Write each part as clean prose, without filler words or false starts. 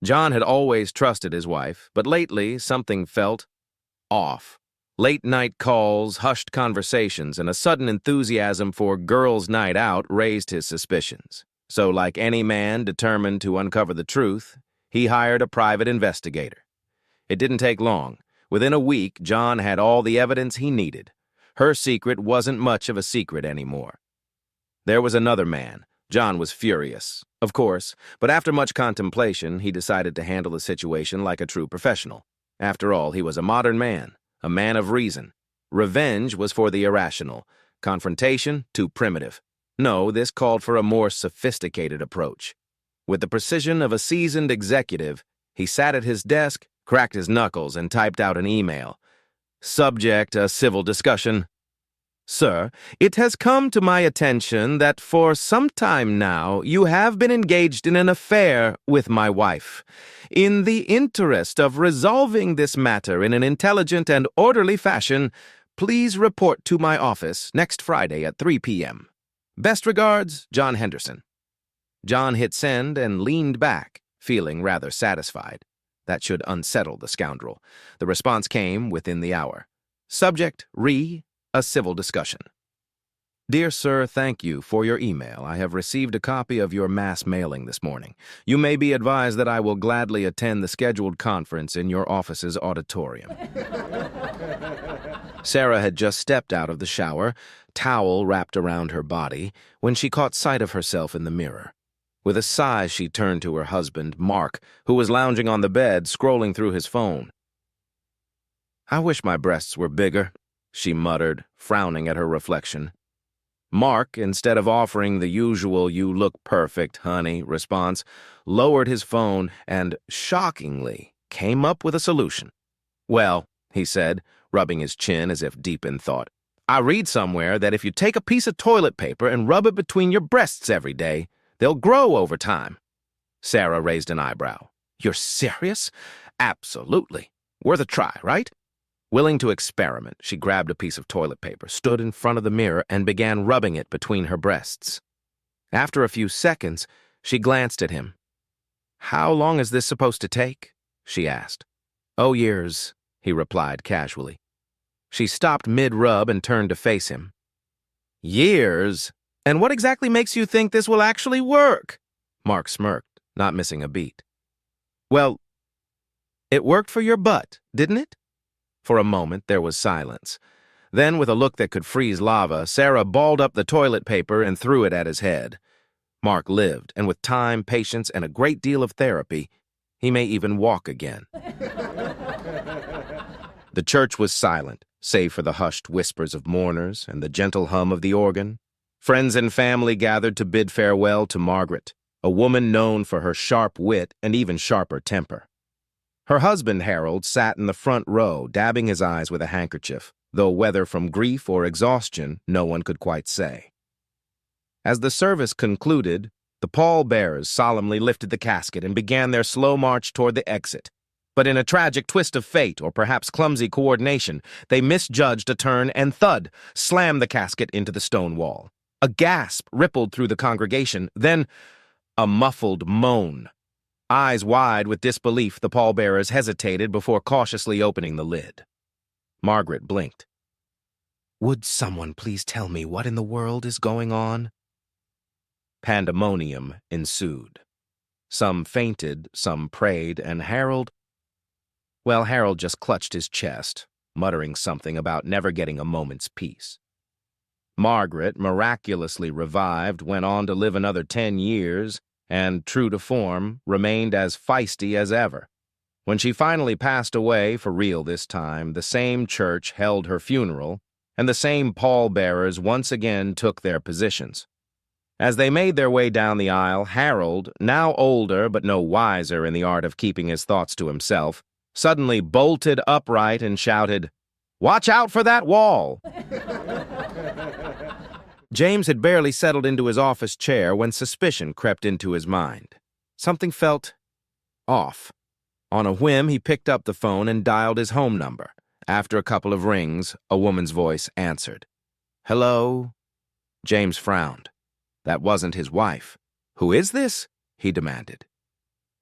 John had always trusted his wife, but lately something felt off. Late-night calls, hushed conversations, and a sudden enthusiasm for girls' night out raised his suspicions. So, like any man determined to uncover the truth, he hired a private investigator. It didn't take long. Within a week, John had all the evidence he needed. Her secret wasn't much of a secret anymore. There was another man. John was furious, of course, but after much contemplation, he decided to handle the situation like a true professional. After all, he was a modern man, a man of reason. Revenge was for the irrational, confrontation too primitive. No, this called for a more sophisticated approach. With the precision of a seasoned executive, he sat at his desk, cracked his knuckles, and typed out an email. Subject, a civil discussion. Sir, it has come to my attention that for some time now you have been engaged in an affair with my wife. In the interest of resolving this matter in an intelligent and orderly fashion, please report to my office next Friday at 3 p.m. Best regards, John Henderson. John hit send and leaned back, feeling rather satisfied. That should unsettle the scoundrel. The response came within the hour. Subject, a civil discussion. Dear Sir, thank you for your email. I have received a copy of your mass mailing this morning. You may be advised that I will gladly attend the scheduled conference in your office's auditorium. Sarah had just stepped out of the shower, towel wrapped around her body, when she caught sight of herself in the mirror. With a sigh, she turned to her husband, Mark, who was lounging on the bed, scrolling through his phone. I wish my breasts were bigger, she muttered, frowning at her reflection. Mark, instead of offering the usual "you look perfect, honey" response, lowered his phone and, shockingly, came up with a solution. Well, he said, rubbing his chin as if deep in thought, I read somewhere that if you take a piece of toilet paper and rub it between your breasts every day, they'll grow over time. Sarah raised an eyebrow. You're serious? Absolutely. Worth a try, right? Willing to experiment, she grabbed a piece of toilet paper, stood in front of the mirror, and began rubbing it between her breasts. After a few seconds, she glanced at him. How long is this supposed to take? She asked. Oh, years, he replied casually. She stopped mid-rub and turned to face him. Years? And what exactly makes you think this will actually work? Mark smirked, not missing a beat. Well, it worked for your butt, didn't it? For a moment, there was silence. Then, with a look that could freeze lava, Sarah balled up the toilet paper and threw it at his head. Mark lived, and with time, patience, and a great deal of therapy, he may even walk again. The church was silent, save for the hushed whispers of mourners and the gentle hum of the organ. Friends and family gathered to bid farewell to Margaret, a woman known for her sharp wit and even sharper temper. Her husband, Harold, sat in the front row, dabbing his eyes with a handkerchief, though whether from grief or exhaustion, no one could quite say. As the service concluded, the pallbearers solemnly lifted the casket and began their slow march toward the exit. But in a tragic twist of fate, or perhaps clumsy coordination, they misjudged a turn and thud, slammed the casket into the stone wall. A gasp rippled through the congregation, then a muffled moan. Eyes wide with disbelief, the pallbearers hesitated before cautiously opening the lid. Margaret blinked. Would someone please tell me what in the world is going on? Pandemonium ensued. Some fainted, some prayed, and Harold just clutched his chest, muttering something about never getting a moment's peace. Margaret, miraculously revived, went on to live another 10 years, and, true to form, remained as feisty as ever. When she finally passed away, for real this time, the same church held her funeral, and the same pallbearers once again took their positions. As they made their way down the aisle, Harold, now older but no wiser in the art of keeping his thoughts to himself, suddenly bolted upright and shouted, "Watch out for that wall!" James had barely settled into his office chair when suspicion crept into his mind. Something felt off. On a whim, he picked up the phone and dialed his home number. After a couple of rings, a woman's voice answered. Hello? James frowned. That wasn't his wife. Who is this? He demanded.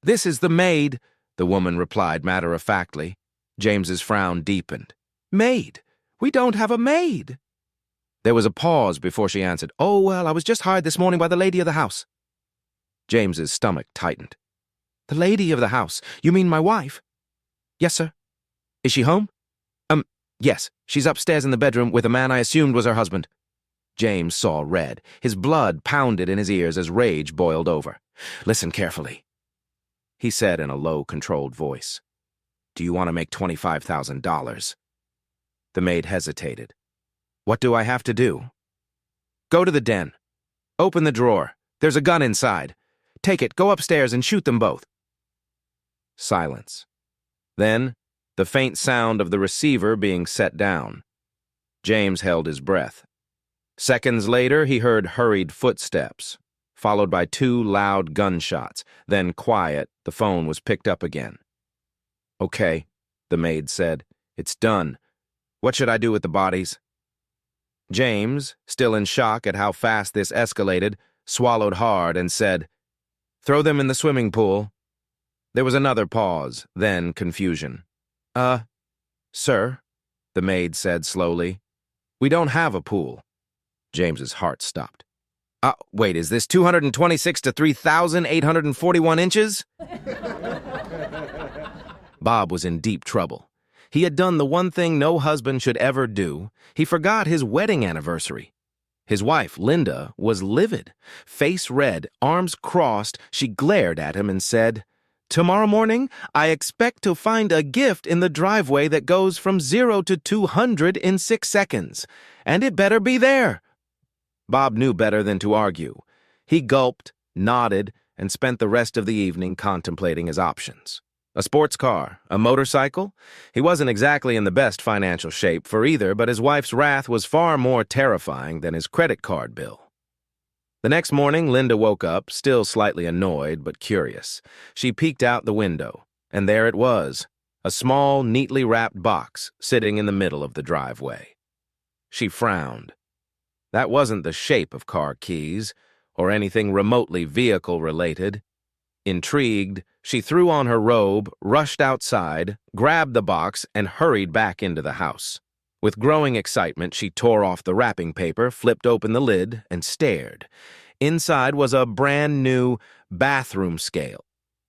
"This is the maid," the woman replied matter-of-factly. James's frown deepened. "Maid? We don't have a maid." There was a pause before she answered. "Oh, well, I was just hired this morning by the lady of the house." James's stomach tightened. "The lady of the house? You mean my wife?" "Yes, sir." "Is she home?" Yes. She's upstairs in the bedroom with a man I assumed was her husband." James saw red. His blood pounded in his ears as rage boiled over. "Listen carefully," he said in a low, controlled voice. "Do you want to make $25,000? The maid hesitated. "What do I have to do?" "Go to the den. Open the drawer. There's a gun inside. Take it, go upstairs, and shoot them both." Silence. Then, the faint sound of the receiver being set down. James held his breath. Seconds later, he heard hurried footsteps, followed by 2 loud gunshots. Then, quiet, the phone was picked up again. "Okay," the maid said. "It's done. What should I do with the bodies?" James, still in shock at how fast this escalated, swallowed hard and said, "Throw them in the swimming pool." There was another pause, then confusion. Sir," the maid said slowly, "we don't have a pool." James's heart stopped. Wait, is this 226 to 3,841 inches? Bob was in deep trouble. He had done the one thing no husband should ever do. He forgot his wedding anniversary. His wife, Linda, was livid. Face red, arms crossed, she glared at him and said, "Tomorrow morning, I expect to find a gift in the driveway that goes from 0 to 200 in 6 seconds. And it better be there." Bob knew better than to argue. He gulped, nodded, and spent the rest of the evening contemplating his options. A sports car, a motorcycle? He wasn't exactly in the best financial shape for either, but his wife's wrath was far more terrifying than his credit card bill. The next morning, Linda woke up, still slightly annoyed but curious. She peeked out the window, and there it was, a small, neatly wrapped box sitting in the middle of the driveway. She frowned. That wasn't the shape of car keys, or anything remotely vehicle-related. Intrigued, she threw on her robe, rushed outside, grabbed the box, and hurried back into the house. With growing excitement, she tore off the wrapping paper, flipped open the lid, and stared. Inside was a brand-new bathroom scale.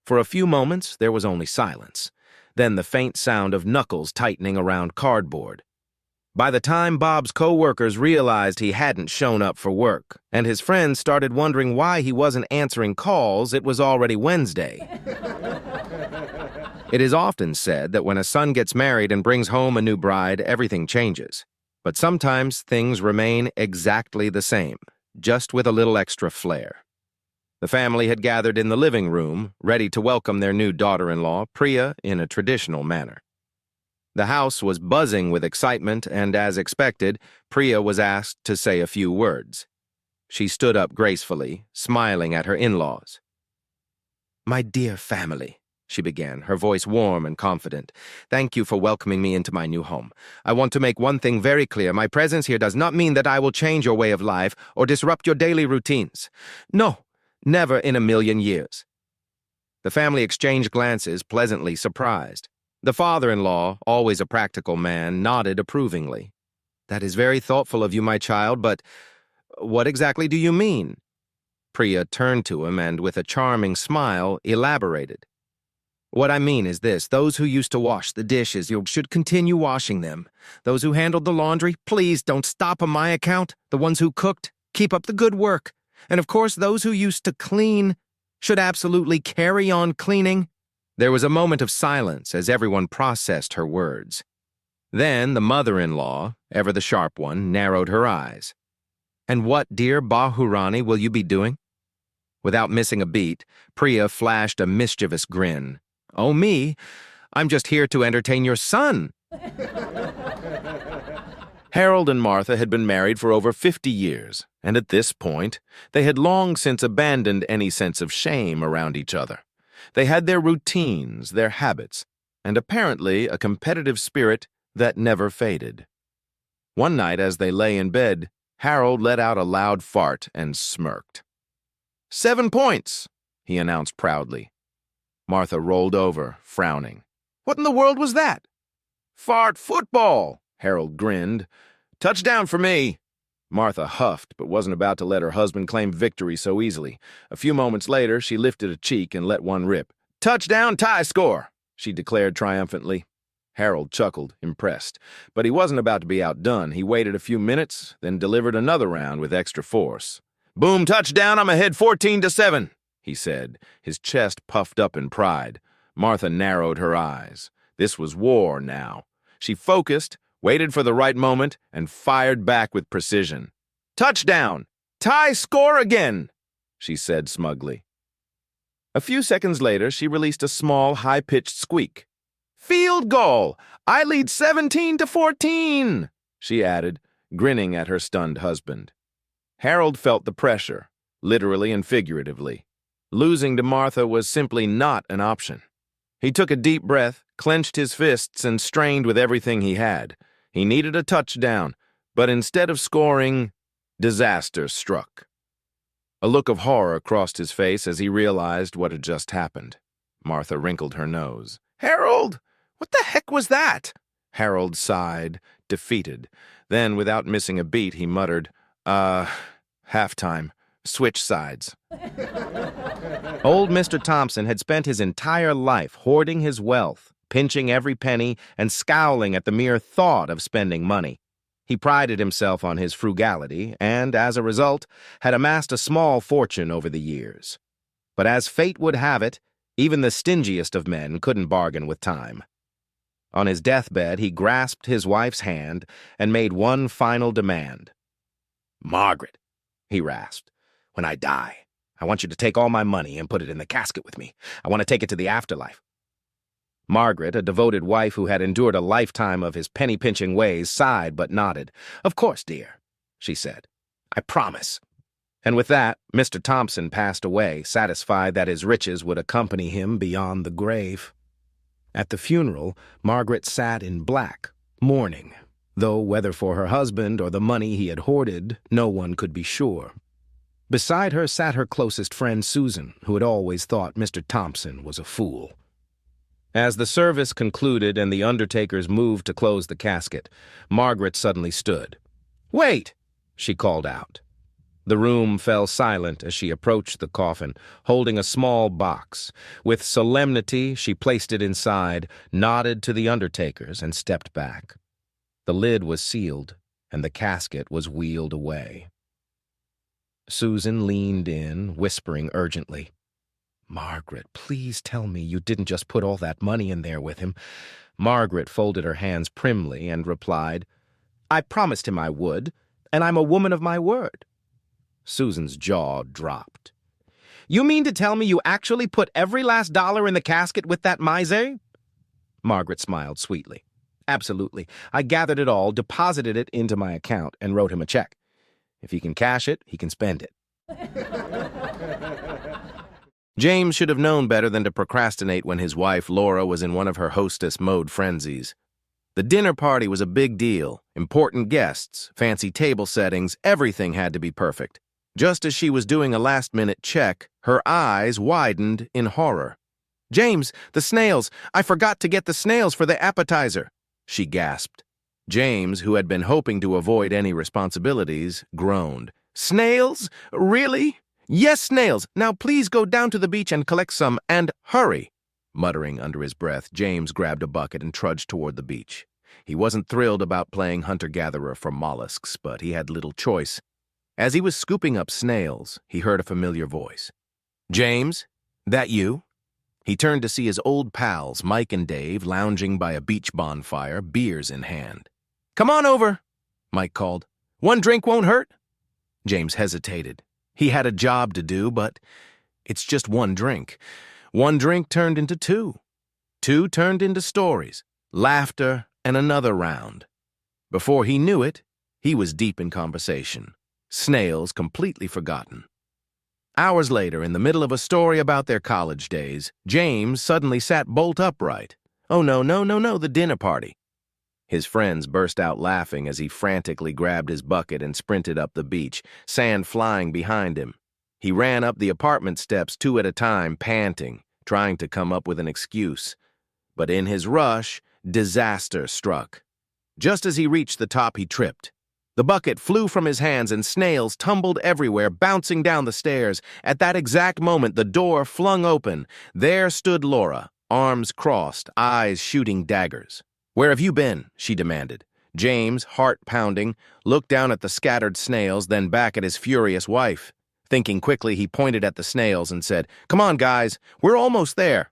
For a few moments, there was only silence. Then the faint sound of knuckles tightening around cardboard. By the time Bob's co-workers realized he hadn't shown up for work, and his friends started wondering why he wasn't answering calls, it was already Wednesday. It is often said that when a son gets married and brings home a new bride, everything changes. But sometimes things remain exactly the same, just with a little extra flair. The family had gathered in the living room, ready to welcome their new daughter-in-law, Priya, in a traditional manner. The house was buzzing with excitement, and as expected, Priya was asked to say a few words. She stood up gracefully, smiling at her in-laws. "My dear family," she began, her voice warm and confident. "Thank you for welcoming me into my new home. I want to make one thing very clear. My presence here does not mean that I will change your way of life or disrupt your daily routines. No, never in a million years." The family exchanged glances, pleasantly surprised. The father-in-law, always a practical man, nodded approvingly. "That is very thoughtful of you, my child, but what exactly do you mean?" Priya turned to him and, with a charming smile, elaborated. "What I mean is this. Those who used to wash the dishes, you should continue washing them. Those who handled the laundry, please don't stop on my account. The ones who cooked, keep up the good work. And of course, those who used to clean should absolutely carry on cleaning." There was a moment of silence as everyone processed her words. Then the mother-in-law, ever the sharp one, narrowed her eyes. "And what, dear Bahurani, will you be doing?" Without missing a beat, Priya flashed a mischievous grin. "Oh, me? I'm just here to entertain your son." Harold and Martha had been married for over 50 years, and at this point, they had long since abandoned any sense of shame around each other. They had their routines, their habits, and apparently a competitive spirit that never faded. One night, as they lay in bed, Harold let out a loud fart and smirked. 7 points, he announced proudly. Martha rolled over, frowning. What in the world was that? Fart football, Harold grinned. Touchdown for me. Martha huffed, but wasn't about to let her husband claim victory so easily. A few moments later, she lifted a cheek and let one rip. Touchdown, tie score, she declared triumphantly. Harold chuckled, impressed. But he wasn't about to be outdone. He waited a few minutes, then delivered another round with extra force. Boom, touchdown, I'm ahead 14-7, he said, his chest puffed up in pride. Martha narrowed her eyes. This was war now. She focused, waited for the right moment, and fired back with precision. Touchdown! Tie score again, she said smugly. A few seconds later, she released a small, high-pitched squeak. Field goal! I lead 17-14, she added, grinning at her stunned husband. Harold felt the pressure, literally and figuratively. Losing to Martha was simply not an option. He took a deep breath, clenched his fists, and strained with everything he had. He needed a touchdown, but instead of scoring, disaster struck. A look of horror crossed his face as he realized what had just happened. Martha wrinkled her nose. Harold, what the heck was that? Harold sighed, defeated. Then, without missing a beat, he muttered, halftime. Switch sides. Old Mr. Thompson had spent his entire life hoarding his wealth, pinching every penny, and scowling at the mere thought of spending money. He prided himself on his frugality and, as a result, had amassed a small fortune over the years. But as fate would have it, even the stingiest of men couldn't bargain with time. On his deathbed, he grasped his wife's hand and made one final demand. Margaret, he rasped, when I die, I want you to take all my money and put it in the casket with me. I want to take it to the afterlife. Margaret, a devoted wife who had endured a lifetime of his penny-pinching ways, sighed but nodded. Of course, dear, she said. I promise. And with that, Mr. Thompson passed away, satisfied that his riches would accompany him beyond the grave. At the funeral, Margaret sat in black, mourning, though whether for her husband or the money he had hoarded, no one could be sure. Beside her sat her closest friend Susan, who had always thought Mr. Thompson was a fool. As the service concluded and the undertakers moved to close the casket, Margaret suddenly stood. Wait, she called out. The room fell silent as she approached the coffin, holding a small box. With solemnity, she placed it inside, nodded to the undertakers, and stepped back. The lid was sealed, and the casket was wheeled away. Susan leaned in, whispering urgently, Margaret, please tell me you didn't just put all that money in there with him. Margaret folded her hands primly and replied, I promised him I would, and I'm a woman of my word. Susan's jaw dropped. You mean to tell me you actually put every last dollar in the casket with that miser? Margaret smiled sweetly. Absolutely. I gathered it all, deposited it into my account, and wrote him a check. If he can cash it, he can spend it. James should have known better than to procrastinate when his wife, Laura, was in one of her hostess-mode frenzies. The dinner party was a big deal. Important guests, fancy table settings, everything had to be perfect. Just as she was doing a last-minute check, her eyes widened in horror. James, the snails! I forgot to get the snails for the appetizer, she gasped. James, who had been hoping to avoid any responsibilities, groaned. Snails? Really? Yes, snails. Now please go down to the beach and collect some, and hurry. Muttering under his breath, James grabbed a bucket and trudged toward the beach. He wasn't thrilled about playing hunter-gatherer for mollusks, but he had little choice. As he was scooping up snails, he heard a familiar voice. James, that you? He turned to see his old pals, Mike and Dave, lounging by a beach bonfire, beers in hand. Come on over, Mike called. One drink won't hurt? James hesitated. He had a job to do, but it's just one drink. One drink turned into two. Two turned into stories, laughter, and another round. Before he knew it, he was deep in conversation. Snails completely forgotten. Hours later, in the middle of a story about their college days, James suddenly sat bolt upright. Oh, no, the dinner party. His friends burst out laughing as he frantically grabbed his bucket and sprinted up the beach, sand flying behind him. He ran up the apartment steps 2 at a time, panting, trying to come up with an excuse. But in his rush, disaster struck. Just as he reached the top, he tripped. The bucket flew from his hands and snails tumbled everywhere, bouncing down the stairs. At that exact moment, the door flung open. There stood Laura, arms crossed, eyes shooting daggers. "Where have you been?" she demanded. James, heart pounding, looked down at the scattered snails, then back at his furious wife. Thinking quickly, he pointed at the snails and said, "Come on, guys, we're almost there."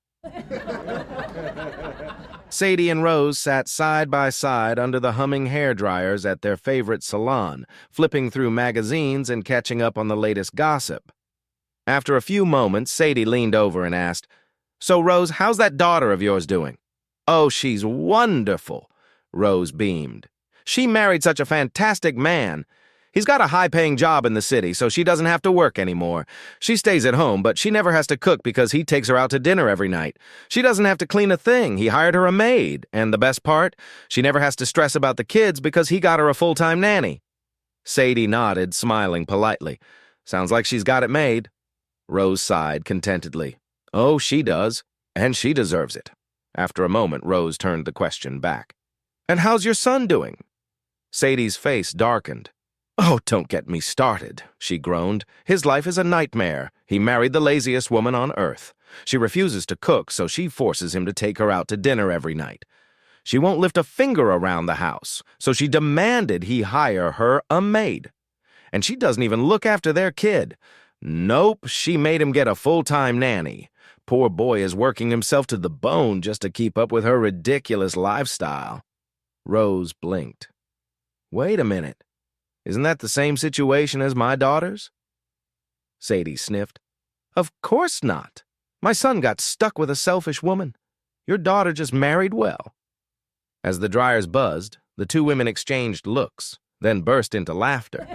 Sadie and Rose sat side by side under the humming hairdryers at their favorite salon, flipping through magazines and catching up on the latest gossip. After a few moments, Sadie leaned over and asked, "So, Rose, how's that daughter of yours doing?" "Oh, she's wonderful," Rose beamed. "She married such a fantastic man. He's got a high-paying job in the city, so she doesn't have to work anymore. She stays at home, but she never has to cook because he takes her out to dinner every night. She doesn't have to clean a thing. He hired her a maid. And the best part, she never has to stress about the kids because he got her a full-time nanny." Sadie nodded, smiling politely. "Sounds like she's got it made." Rose sighed contentedly. "Oh, she does, and she deserves it." After a moment, Rose turned the question back. "And how's your son doing?" Sadie's face darkened. "Oh, don't get me started," she groaned. "His life is a nightmare. He married the laziest woman on earth. She refuses to cook, so she forces him to take her out to dinner every night. She won't lift a finger around the house, so she demanded he hire her a maid. And she doesn't even look after their kid. Nope, she made him get a full-time nanny. Poor boy is working himself to the bone just to keep up with her ridiculous lifestyle." Rose blinked. "Wait a minute. Isn't that the same situation as my daughter's?" Sadie sniffed. "Of course not. My son got stuck with a selfish woman. Your daughter just married well." As the dryers buzzed, the two women exchanged looks, then burst into laughter.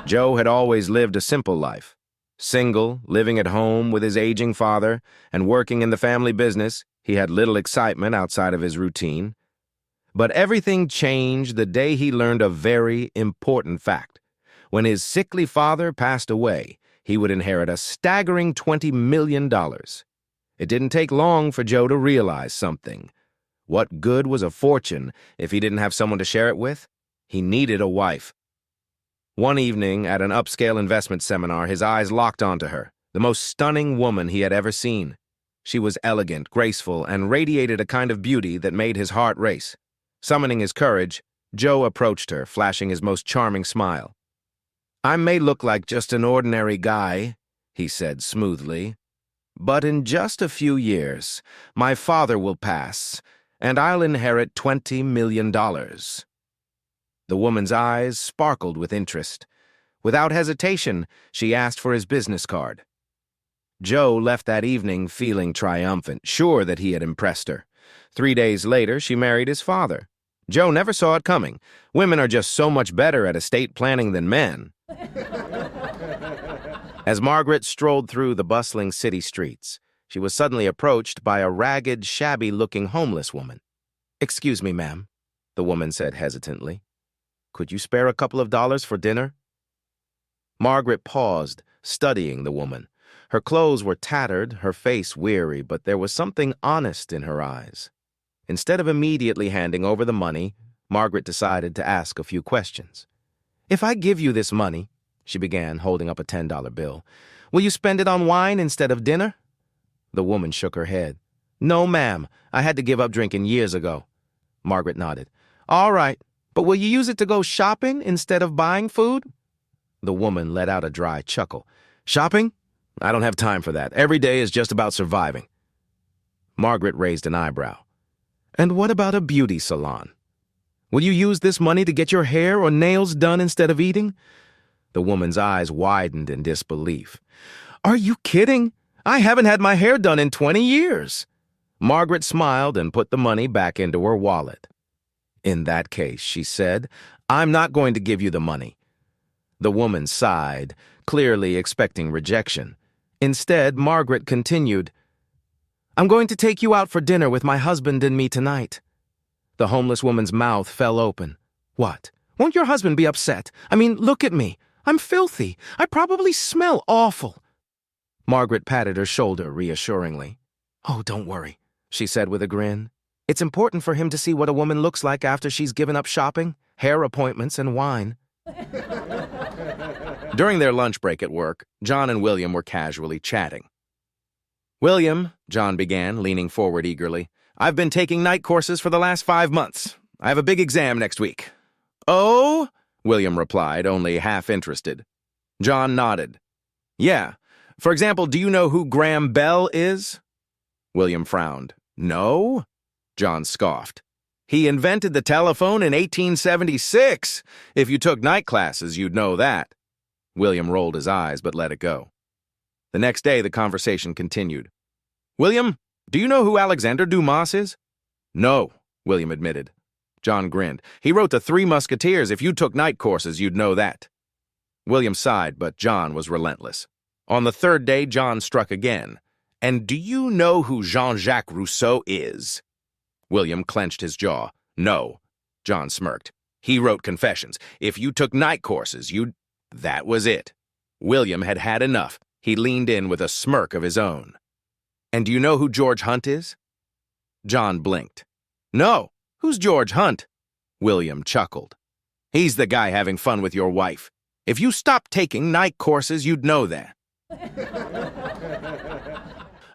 Joe had always lived a simple life. Single, living at home with his aging father, and working in the family business, he had little excitement outside of his routine. But everything changed the day he learned a very important fact. When his sickly father passed away, he would inherit a staggering $20 million. It didn't take long for Joe to realize something. What good was a fortune if he didn't have someone to share it with? He needed a wife. One evening at an upscale investment seminar, his eyes locked onto her, the most stunning woman he had ever seen. She was elegant, graceful, and radiated a kind of beauty that made his heart race. Summoning his courage, Joe approached her, flashing his most charming smile. "I may look like just an ordinary guy," he said smoothly, "but in just a few years, my father will pass, and I'll inherit $20 million. The woman's eyes sparkled with interest. Without hesitation, she asked for his business card. Joe left that evening feeling triumphant, sure that he had impressed her. 3 days later, she married his father. Joe never saw it coming. Women are just so much better at estate planning than men. As Margaret strolled through the bustling city streets, she was suddenly approached by a ragged, shabby-looking homeless woman. "Excuse me, ma'am," the woman said hesitantly. "Could you spare a couple of dollars for dinner?" Margaret paused, studying the woman. Her clothes were tattered, her face weary, but there was something honest in her eyes. Instead of immediately handing over the money, Margaret decided to ask a few questions. "If I give you this money," she began, holding up a $10 bill, "will you spend it on wine instead of dinner?" The woman shook her head. "No, ma'am. I had to give up drinking years ago." Margaret nodded. "All right, but will you use it to go shopping instead of buying food?" The woman let out a dry chuckle. "Shopping? I don't have time for that. Every day is just about surviving." Margaret raised an eyebrow. "And what about a beauty salon? Will you use this money to get your hair or nails done instead of eating?" The woman's eyes widened in disbelief. "Are you kidding? I haven't had my hair done in 20 years. Margaret smiled and put the money back into her wallet. "In that case," she said, "I'm not going to give you the money." The woman sighed, clearly expecting rejection. Instead, Margaret continued, "I'm going to take you out for dinner with my husband and me tonight." The homeless woman's mouth fell open. "What? Won't your husband be upset? I mean, look at me. I'm filthy. I probably smell awful." Margaret patted her shoulder reassuringly. "Oh, don't worry," she said with a grin. "It's important for him to see what a woman looks like after she's given up shopping, hair appointments, and wine." During their lunch break at work, John and William were casually chatting. "William," John began, leaning forward eagerly, "I've been taking night courses for the last 5 months. I have a big exam next week." "Oh?" William replied, only half interested. John nodded. "Yeah. For example, do you know who Graham Bell is?" William frowned. "No?" John scoffed. "He invented the telephone in 1876. If you took night classes, you'd know that." William rolled his eyes but let it go. The next day, the conversation continued. "William, do you know who Alexander Dumas is?" "No," William admitted. John grinned. "He wrote The Three Musketeers. If you took night courses, you'd know that." William sighed, but John was relentless. On the third day, John struck again. "And do you know who Jean-Jacques Rousseau is?" William clenched his jaw. "No." John smirked. "He wrote Confessions. If you took night courses, you'd—" That was it. William had had enough. He leaned in with a smirk of his own. "And do you know who George Hunt is?" John blinked. "No. Who's George Hunt?" William chuckled. "He's the guy having fun with your wife. If you stopped taking night courses, you'd know that."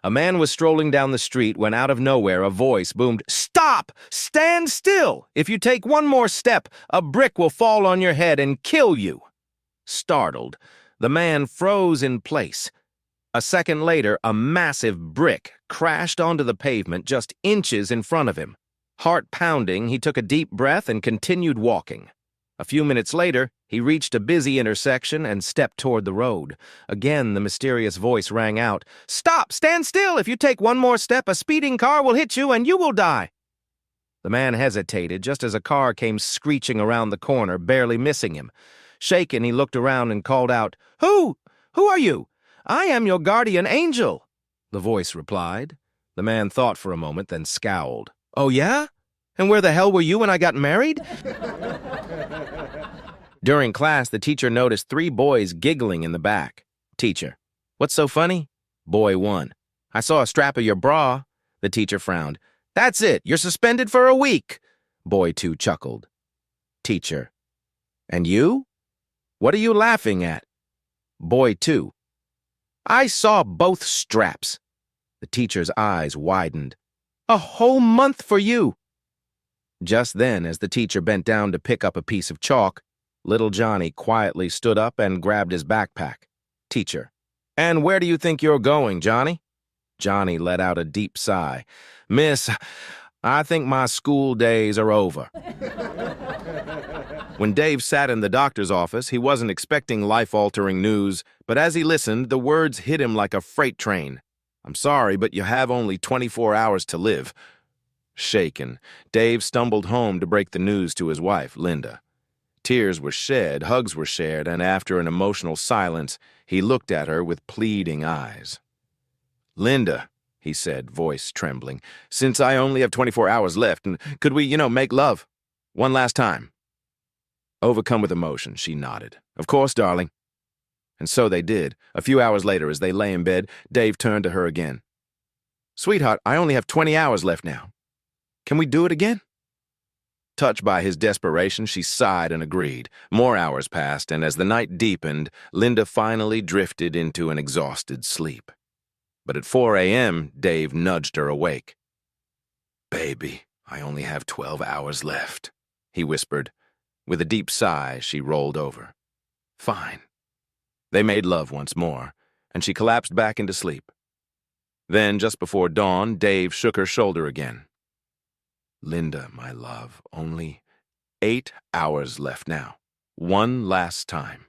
A man was strolling down the street when out of nowhere a voice boomed, "Stop! Stand still! If you take one more step, a brick will fall on your head and kill you." Startled, the man froze in place. A second later, a massive brick crashed onto the pavement just inches in front of him. Heart pounding, he took a deep breath and continued walking. A few minutes later, he reached a busy intersection and stepped toward the road. Again, the mysterious voice rang out, "Stop! Stand still! If you take one more step, a speeding car will hit you and you will die." The man hesitated just as a car came screeching around the corner, barely missing him. Shaken, he looked around and called out, Who are you? I am your guardian angel," the voice replied. The man thought for a moment, then scowled. "Oh, yeah? And where the hell were you when I got married?" During class, the teacher noticed 3 boys giggling in the back. Teacher: "What's so funny?" Boy 1: "I saw a strap of your bra." The teacher frowned. "That's it. You're suspended for a week." Boy 2 chuckled. Teacher: "And you? What are you laughing at?" Boy 2: "I saw both straps." The teacher's eyes widened. "A whole month for you." Just then, as the teacher bent down to pick up a piece of chalk, little Johnny quietly stood up and grabbed his backpack. Teacher: "And where do you think you're going, Johnny?" Johnny let out a deep sigh. "Miss, I think my school days are over." When Dave sat in the doctor's office, he wasn't expecting life-altering news, but as he listened, the words hit him like a freight train. "I'm sorry, but you have only 24 hours to live." Shaken, Dave stumbled home to break the news to his wife, Linda. Tears were shed, hugs were shared, and after an emotional silence, he looked at her with pleading eyes. "Linda," he said, voice trembling, "since I only have 24 hours left, could we, make love? One last time?" Overcome with emotion, she nodded. "Of course, darling." And so they did. A few hours later, as they lay in bed, Dave turned to her again. "Sweetheart, I only have 20 hours left now. Can we do it again?" Touched by his desperation, she sighed and agreed. More hours passed, and as the night deepened, Linda finally drifted into an exhausted sleep. But at 4 a.m., Dave nudged her awake. "Baby, I only have 12 hours left," he whispered. With a deep sigh, she rolled over. "Fine." They made love once more, and she collapsed back into sleep. Then, just before dawn, Dave shook her shoulder again. "Linda, my love, only 8 hours left now. One last time."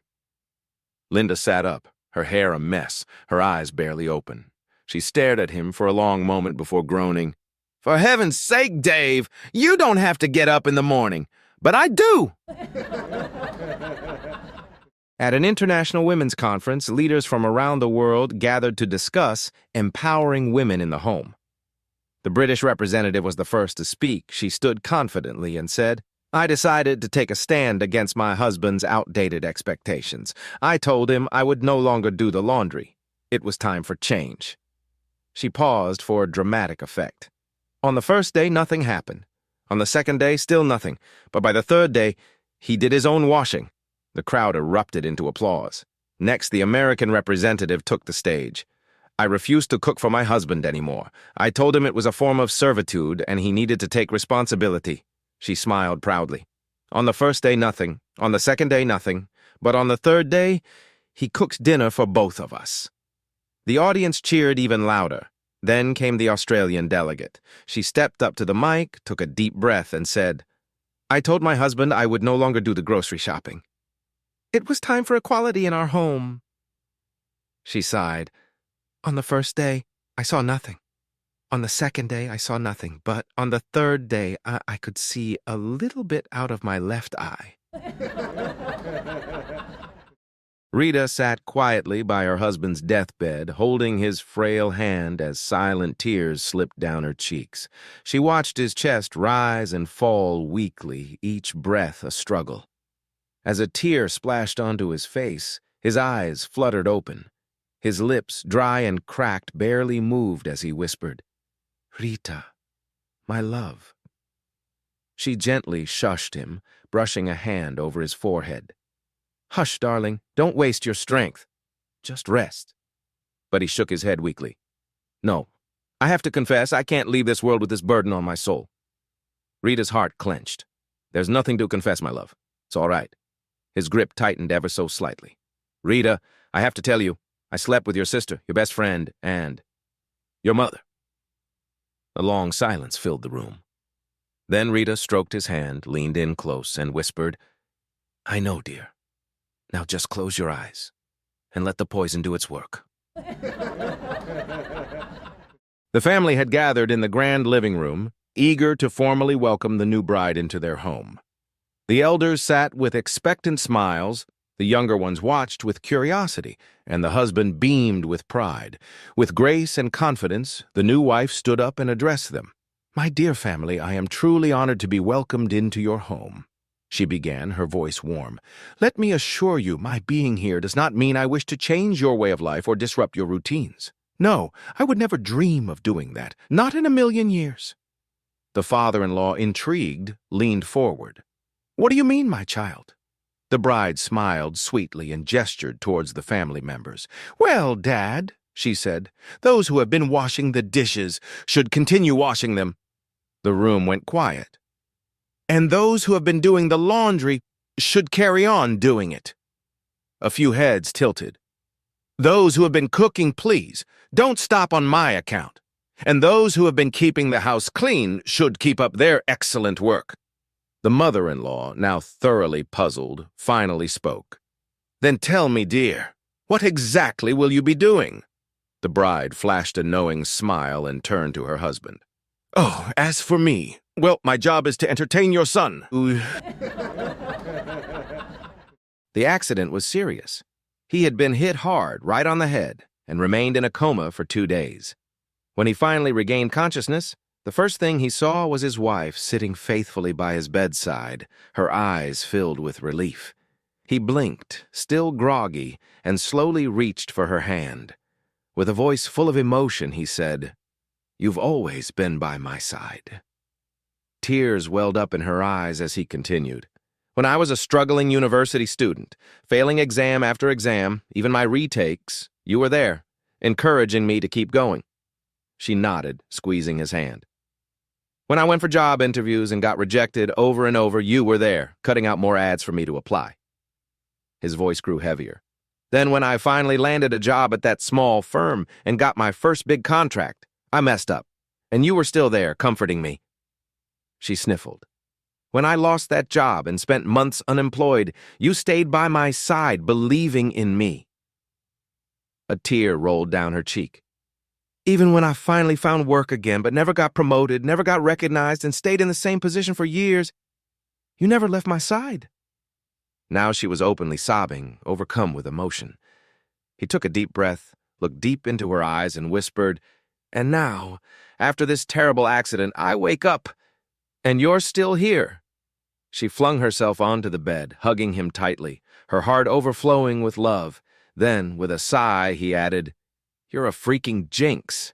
Linda sat up, her hair a mess, her eyes barely open. She stared at him for a long moment before groaning, "For heaven's sake, Dave, you don't have to get up in the morning, but I do." At an international women's conference, leaders from around the world gathered to discuss empowering women in the home. The British representative was the first to speak. She stood confidently and said, "I decided to take a stand against my husband's outdated expectations. I told him I would no longer do the laundry. It was time for change. She paused for a dramatic effect. On the first day, nothing happened. On the second day, still nothing. But by the third day, he did his own washing. The crowd erupted into applause. Next, the American representative took the stage. I refused to cook for my husband anymore. I told him it was a form of servitude and he needed to take responsibility. She smiled proudly. On the first day, nothing. On the second day, nothing. But on the third day, he cooked dinner for both of us. The audience cheered even louder. Then came the Australian delegate. She stepped up to the mic, took a deep breath, and said, I told my husband I would no longer do the grocery shopping. It was time for equality in our home. She sighed. On the first day, I saw nothing. On the second day, I saw nothing. But on the third day, I could see a little bit out of my left eye. Rita sat quietly by her husband's deathbed, holding his frail hand as silent tears slipped down her cheeks. She watched his chest rise and fall weakly, each breath a struggle. As a tear splashed onto his face, his eyes fluttered open. His lips, dry and cracked, barely moved as he whispered, Rita, my love. She gently shushed him, brushing a hand over his forehead. Hush, darling, don't waste your strength. Just rest. But he shook his head weakly. No, I have to confess, I can't leave this world with this burden on my soul. Rita's heart clenched. There's nothing to confess, my love. It's all right. His grip tightened ever so slightly. Rita, I have to tell you, I slept with your sister, your best friend, and your mother. A long silence filled the room. Then Rita stroked his hand, leaned in close, and whispered, I know, dear. Now just close your eyes and let the poison do its work. The family had gathered in the grand living room, eager to formally welcome the new bride into their home. The elders sat with expectant smiles, the younger ones watched with curiosity, and the husband beamed with pride. With grace and confidence, the new wife stood up and addressed them. My dear family, I am truly honored to be welcomed into your home. She began, her voice warm. Let me assure you, my being here does not mean I wish to change your way of life or disrupt your routines. No, I would never dream of doing that, not in a million years. The father-in-law, intrigued, leaned forward. What do you mean, my child? The bride smiled sweetly and gestured towards the family members. Well, Dad, she said, those who have been washing the dishes should continue washing them. The room went quiet. And those who have been doing the laundry should carry on doing it. A few heads tilted. Those who have been cooking, please, don't stop on my account. And those who have been keeping the house clean should keep up their excellent work. The mother-in-law, now thoroughly puzzled, finally spoke. Then tell me, dear, what exactly will you be doing? The bride flashed a knowing smile and turned to her husband. Oh, as for me, well, my job is to entertain your son. The accident was serious. He had been hit hard, right on the head, and remained in a coma for 2 days. When he finally regained consciousness, the first thing he saw was his wife sitting faithfully by his bedside, her eyes filled with relief. He blinked, still groggy, and slowly reached for her hand. With a voice full of emotion, he said, You've always been by my side. Tears welled up in her eyes as he continued. When I was a struggling university student, failing exam after exam, even my retakes, you were there, encouraging me to keep going. She nodded, squeezing his hand. When I went for job interviews and got rejected over and over, you were there, cutting out more ads for me to apply. His voice grew heavier. Then when I finally landed a job at that small firm and got my first big contract, I messed up, and you were still there, comforting me. She sniffled. When I lost that job and spent months unemployed, you stayed by my side, believing in me. A tear rolled down her cheek. Even when I finally found work again, but never got promoted, never got recognized, and stayed in the same position for years, you never left my side. Now she was openly sobbing, overcome with emotion. He took a deep breath, looked deep into her eyes, and whispered, And now, after this terrible accident, I wake up, and you're still here. She flung herself onto the bed, hugging him tightly, her heart overflowing with love. Then, with a sigh, he added, You're a freaking jinx.